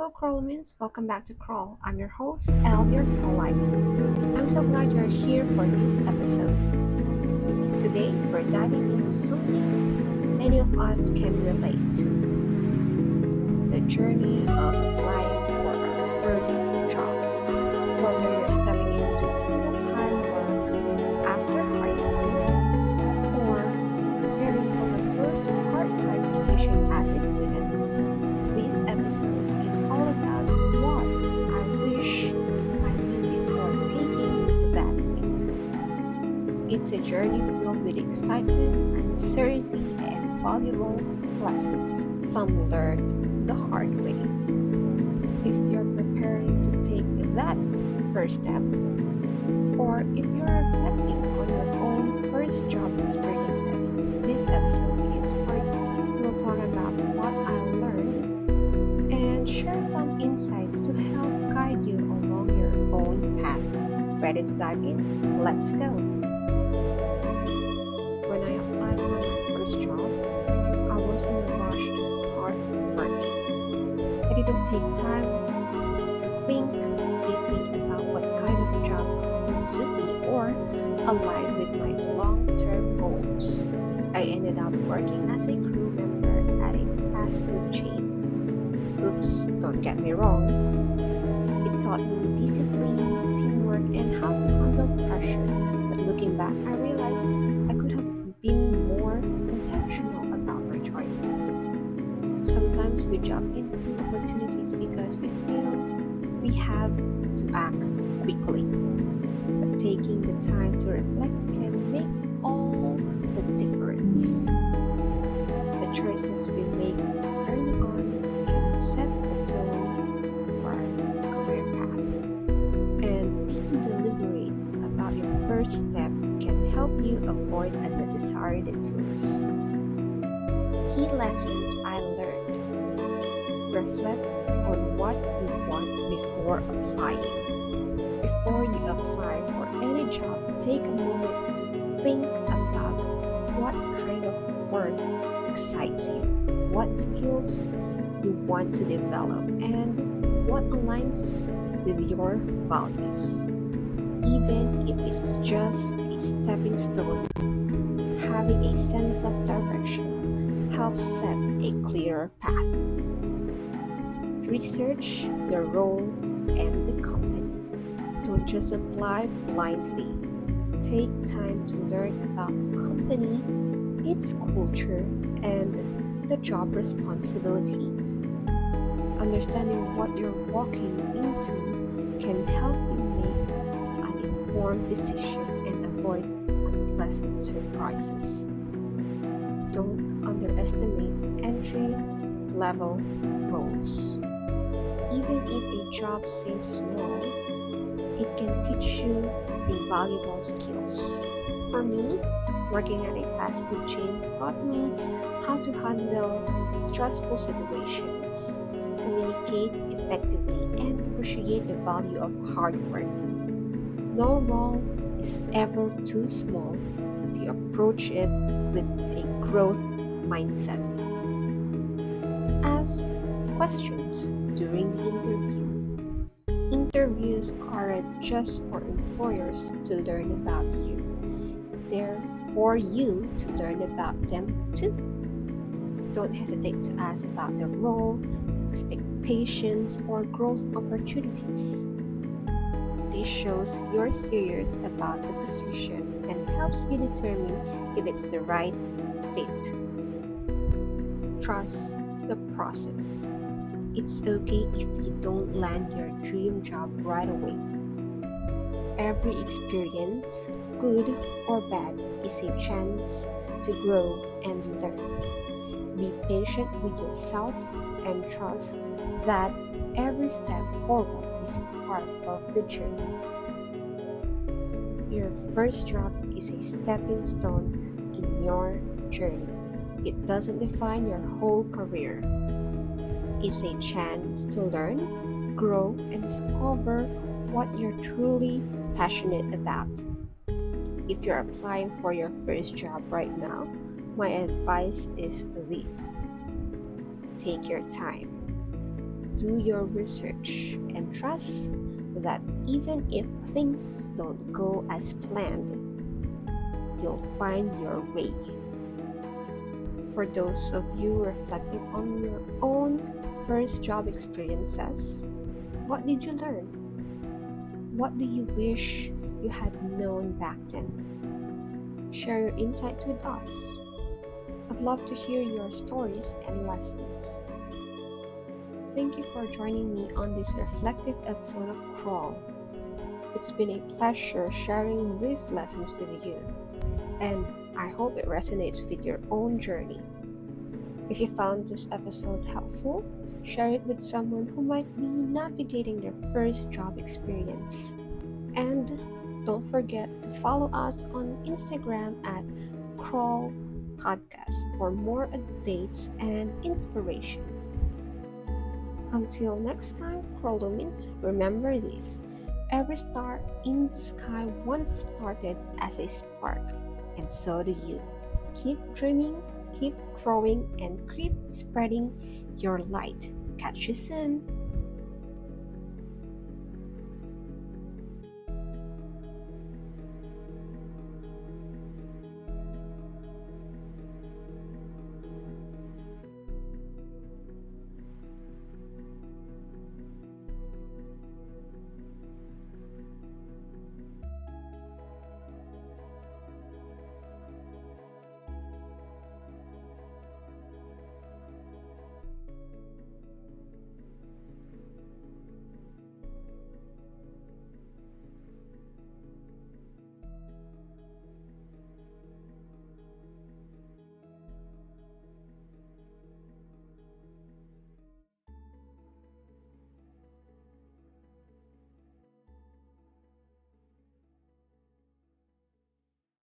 Hello, Crowlmates. Welcome back to Crawl. I'm your host, Elle, your Crowlite. I'm so glad you're here for this episode. Today, we're diving into something many of us can relate to: the journey of applying for our first job. Whether you're stepping into full time work after high school or preparing for your first part time position as a student, this episode is all about what I wish I knew before taking that leap. It's a journey filled with excitement, uncertainty, and valuable lessons. Some learned the hard way. If you're preparing to take that first step, or if you're reflecting on your own first job experiences, this episode is for you. We'll talk about what I learned and share some insights to help guide you along your own path. Ready to dive in? Let's go! When I applied for my first job, I was in a rush to start working. I didn't take time to think deeply about what kind of job would suit me or align with my long-term goals. I ended up working as a crew member at a fast food chain. Oops, don't get me wrong. It taught me discipline, teamwork, and how to handle pressure. But looking back, I realized I could have been more intentional about my choices. Sometimes we jump into opportunities because we feel we have to act quickly. But taking the time to reflect can make all the difference. The choices we make early on can set the tone for our career path. And being deliberate about your first step can help you avoid unnecessary detours. Key lessons I learned: reflect on what you want before applying. Before you apply for any job, take a moment to think about what kind of work excites you, what skills you want to develop, and what aligns with your values. Even if it's just a stepping stone, having a sense of direction helps set a clearer path. Research the role and the company. Don't just apply blindly. Take time to learn about the company, its culture, and the job responsibilities. Understanding what you're walking into can help you make an informed decision and avoid unpleasant surprises. Don't underestimate entry-level roles. Even if a job seems small, it can teach you invaluable skills. For me, working at a fast food chain taught me how to handle stressful situations, communicate effectively, and appreciate the value of hard work. No role is ever too small if you approach it with a growth mindset. Ask questions during the interview. Interviews aren't just for employers to learn about you, they're for you to learn about them too. Don't hesitate to ask about the role, expectations, or growth opportunities. This shows you're serious about the position and helps you determine if it's the right fit. Trust the process. It's okay if you don't land your dream job right away. Every experience, good or bad, is a chance to grow and learn. Be patient with yourself and trust that every step forward is part of the journey. Your first job is a stepping stone in your journey. It doesn't define your whole career. It's a chance to learn, grow, and discover what you're truly passionate about. If you're applying for your first job right now, my advice is this: take your time. Do your research and trust that even if things don't go as planned, you'll find your way. For those of you reflecting on your own first job experiences, what did you learn? What do you wish you had known back then? Share your insights with us. I'd love to hear your stories and lessons. Thank you for joining me on this reflective episode of Crawl. It's been a pleasure sharing these lessons with you, and I hope it resonates with your own journey. If you found this episode helpful, share it with someone who might be navigating their first job experience. And don't forget to follow us on Instagram at Crawl Podcast for more updates and inspiration. Until next time, Crawlumins, remember this. Every star in the sky once started as a spark, and so do you. Keep dreaming, keep growing, and keep spreading your light. Catch you soon!